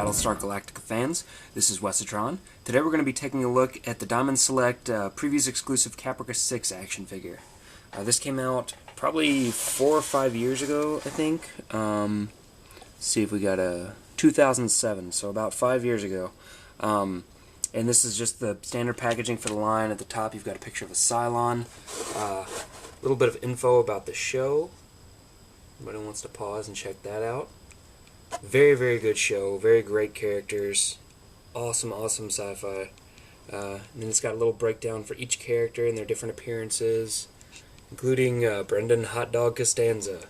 Battlestar Galactica fans. This is Wesatron. Today we're going to be taking a look at the Diamond Select Previews Exclusive Caprica 6 action figure. This came out probably 4 or 5 years ago, I think. Let's see if we got a 2007, so about 5 years ago. And this is just the standard packaging for the line. At the top you've got a picture of a Cylon, a little bit of info about the show. Anybody wants to pause and check that out. Very, very good show. Very great characters. Awesome, awesome sci-fi. And then it's got a little breakdown for each character and their different appearances, including Brendan Hot Dog Costanza,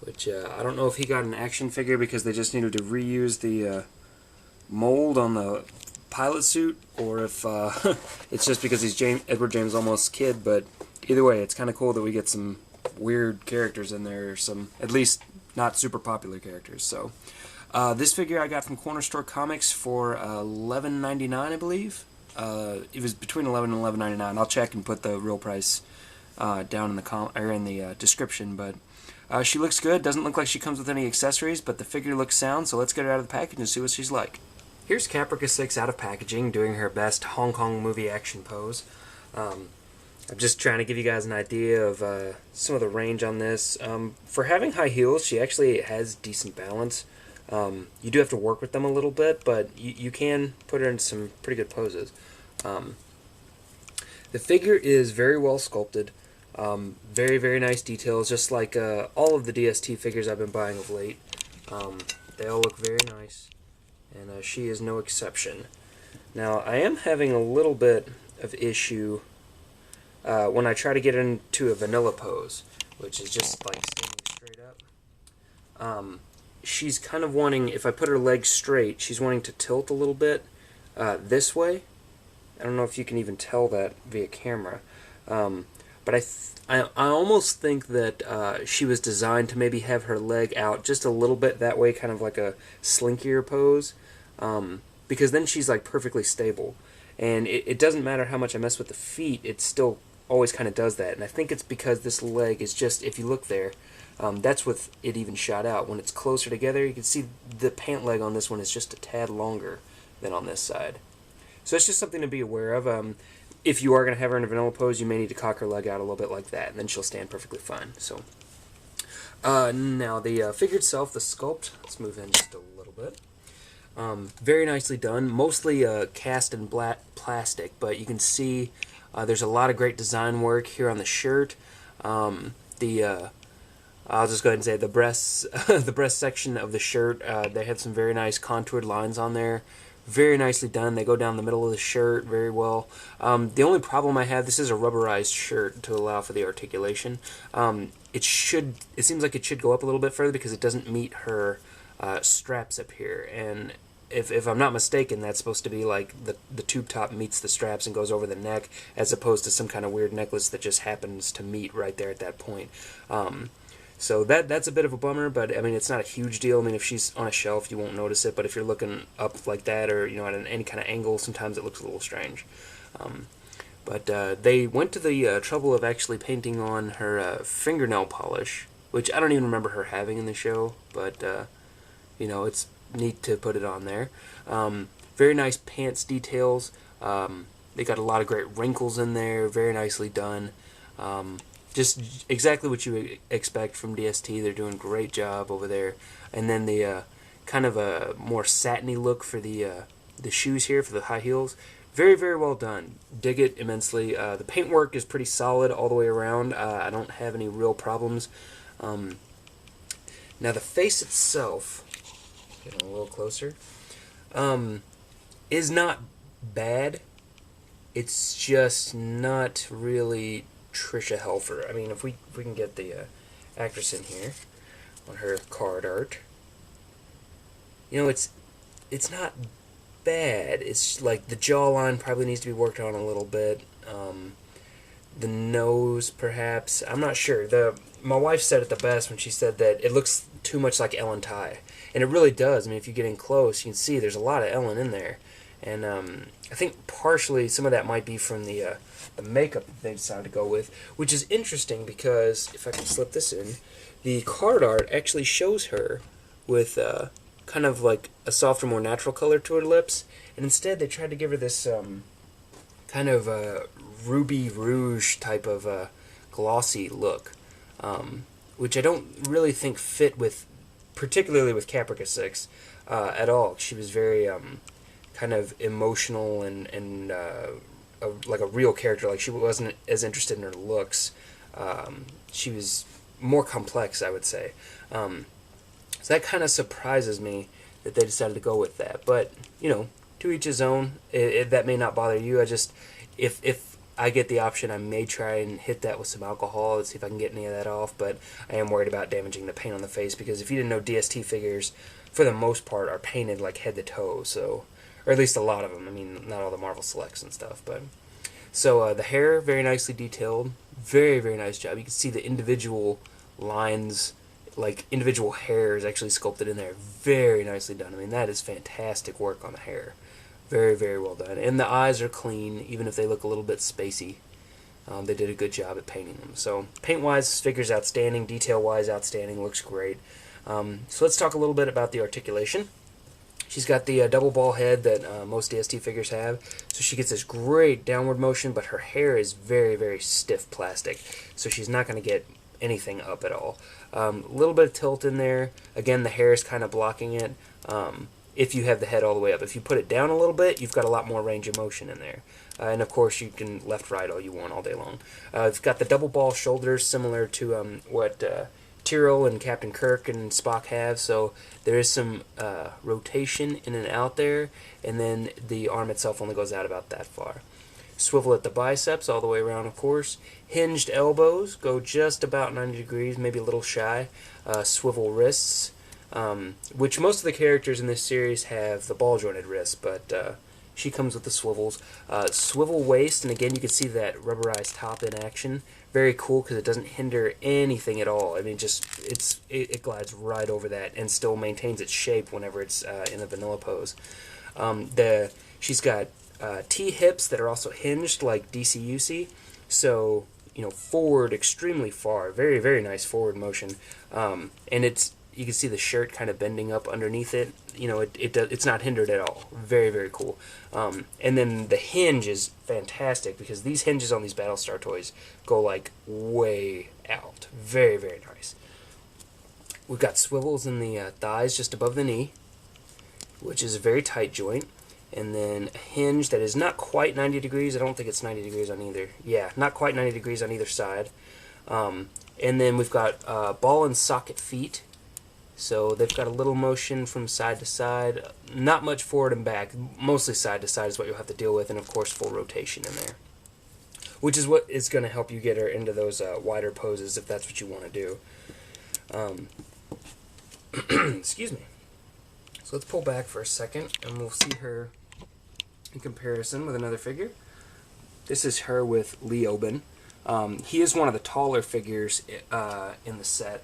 which I don't know if he got an action figure because they just needed to reuse the mold on the pilot suit, or if it's just because he's Edward James Olmos's kid. But either way, it's kind of cool that we get some weird characters in there, some at least not super popular characters. So this figure I got from Corner Store Comics for $11.99, I believe. It was between $11 and $11.99. I'll check and put the real price down in the description. But she looks good. Doesn't look like she comes with any accessories, but the figure looks sound. So let's get her out of the package and see what she's like. Here's Caprica 6 out of packaging, doing her best Hong Kong movie action pose. I'm just trying to give you guys an idea of some of the range on this. For having high heels, she actually has decent balance. You do have to work with them a little bit, but you can put her in some pretty good poses. The figure is very well sculpted. Very, very nice details, just like all of the DST figures I've been buying of late. They all look very nice, and she is no exception. Now, I am having a little bit of issue when I try to get into a vanilla pose, which is just like standing straight up. She's kind of wanting, if I put her legs straight, she's wanting to tilt a little bit this way. I don't know if you can even tell that via camera. But I almost think that she was designed to maybe have her leg out just a little bit that way, kind of like a slinkier pose, because then she's like perfectly stable. And it doesn't matter how much I mess with the feet, it still always kind of does that. And I think it's because this leg is just, if you look there, that's with it even shot out. When it's closer together, you can see the pant leg on this one is just a tad longer than on this side. So it's just something to be aware of. If you are going to have her in a vanilla pose, you may need to cock her leg out a little bit like that, and then she'll stand perfectly fine. So now the figure itself, the sculpt, let's move in just a little bit. Very nicely done, mostly cast in black plastic, but you can see there's a lot of great design work here on the shirt. I'll just go ahead and say the breasts, the breast section of the shirt, they have some very nice contoured lines on there. Very nicely done. They go down the middle of the shirt very well. The only problem I have, this is a rubberized shirt to allow for the articulation. It seems like it should go up a little bit further because it doesn't meet her straps up here. And if I'm not mistaken, that's supposed to be like the tube top meets the straps and goes over the neck, as opposed to some kind of weird necklace that just happens to meet right there at that point. So that's a bit of a bummer, but I mean, it's not a huge deal. I mean, if she's on a shelf, you won't notice it, but if you're looking up like that, or at any kind of angle, sometimes it looks a little strange. But they went to the trouble of actually painting on her fingernail polish, which I don't even remember her having in the show, but it's neat to put it on there. Very nice pants details. They got a lot of great wrinkles in there, very nicely done. Just exactly what you would expect from DST. They're doing a great job over there. And then the kind of a more satiny look for the shoes here, for the high heels. Very, very well done. Dig it immensely. The paintwork is pretty solid all the way around. I don't have any real problems. Now the face itself, getting a little closer, is not bad. It's just not really Trisha Helfer. I mean, if we can get the actress in here on her card art, it's not bad. It's like the jawline probably needs to be worked on a little bit. The nose, perhaps. I'm not sure. My wife said it the best when she said that it looks too much like Ellen Ty, and it really does. I mean, if you get in close, you can see there's a lot of Ellen in there, and I think partially some of that might be from the makeup that they decided to go with, which is interesting because, if I can slip this in, the card art actually shows her with kind of like a softer, more natural color to her lips, and instead they tried to give her this kind of ruby rouge type of glossy look, which I don't really think fit with, particularly with Caprica 6 at all. She was very kind of emotional and like a real character. Like, she wasn't as interested in her looks. She was more complex, I would say. So that kind of surprises me that they decided to go with that. But, you know, to each his own. That may not bother you. I just, if I get the option, I may try and hit that with some alcohol and see if I can get any of that off. But I am worried about damaging the paint on the face, because if you didn't know, DST figures, for the most part, are painted like head to toe. So, or at least a lot of them. I mean, not all the Marvel Selects and stuff, but... So the hair, very nicely detailed. Very, very nice job. You can see the individual lines, like individual hairs actually sculpted in there. Very nicely done. I mean, that is fantastic work on the hair. Very, very well done. And the eyes are clean, even if they look a little bit spacey. They did a good job at painting them. So paint-wise, this figure's outstanding. Detail-wise, outstanding. Looks great. So let's talk a little bit about the articulation. She's got the double ball head that most DST figures have, so she gets this great downward motion, but her hair is very, very stiff plastic, so she's not going to get anything up at all. A little bit of tilt in there. Again, the hair is kind of blocking it if you have the head all the way up. If you put it down a little bit, you've got a lot more range of motion in there. And of course, you can left-right all you want all day long. It's got the double ball shoulders, similar to what... Tyrell and Captain Kirk and Spock have, so there is some rotation in and out there, and then the arm itself only goes out about that far. Swivel at the biceps all the way around, of course. Hinged elbows go just about 90 degrees, maybe a little shy. Swivel wrists, which most of the characters in this series have the ball-jointed wrists, but she comes with the swivels. Swivel waist, and again you can see that rubberized top in action. Very cool, because it doesn't hinder anything at all. I mean, just it glides right over that and still maintains its shape whenever it's in the vanilla pose. She's got T-hips that are also hinged like DCUC, so, you know, forward extremely far. Very, very nice forward motion. And you can see the shirt kind of bending up underneath it. You know, it's not hindered at all. Very, very cool. And then the hinge is fantastic, because these hinges on these Battlestar toys go like way out. Very, very nice. We've got swivels in the thighs just above the knee, which is a very tight joint. And then a hinge that is not quite 90 degrees. I don't think it's 90 degrees on either. Yeah, not quite 90 degrees on either side. And then we've got ball and socket feet. So they've got a little motion from side to side, not much forward and back, mostly side to side is what you'll have to deal with, and of course full rotation in there, which is what is going to help you get her into those wider poses if that's what you want to do. Excuse me. So let's pull back for a second, and we'll see her in comparison with another figure. This is her with Leoben. He is one of the taller figures in the set.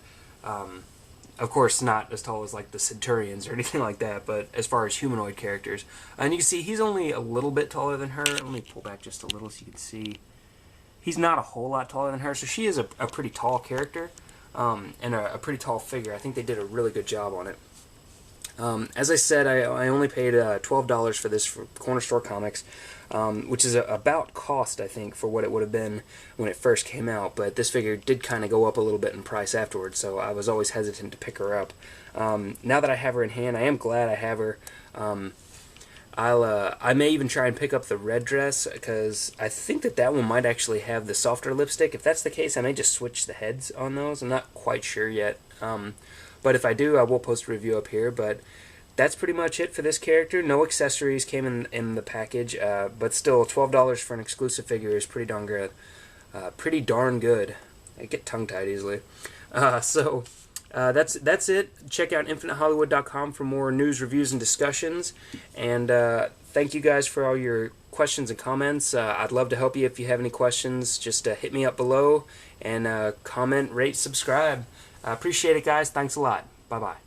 Of course, not as tall as like the Centurions or anything like that, but as far as humanoid characters. And you can see he's only a little bit taller than her. Let me pull back just a little so you can see. He's not a whole lot taller than her, so she is a pretty tall character and a pretty tall figure. I think they did a really good job on it. As I said, I only paid $12 for this for Corner Store Comics, which is about cost, I think, for what it would have been when it first came out. But this figure did kind of go up a little bit in price afterwards, so I was always hesitant to pick her up. Now that I have her in hand, I am glad I have her. I may even try and pick up the red dress, because I think that one might actually have the softer lipstick. If that's the case, I may just switch the heads on those. I'm not quite sure yet. But if I do, I will post a review up here. But that's pretty much it for this character. No accessories came in the package, but still $12 for an exclusive figure is pretty darn good. Pretty darn good. I get tongue-tied easily. So that's it. Check out InfiniteHollywood.com for more news, reviews, and discussions. And thank you guys for all your questions and comments. I'd love to help you if you have any questions. Just hit me up below and comment, rate, subscribe. I appreciate it, guys. Thanks a lot. Bye-bye.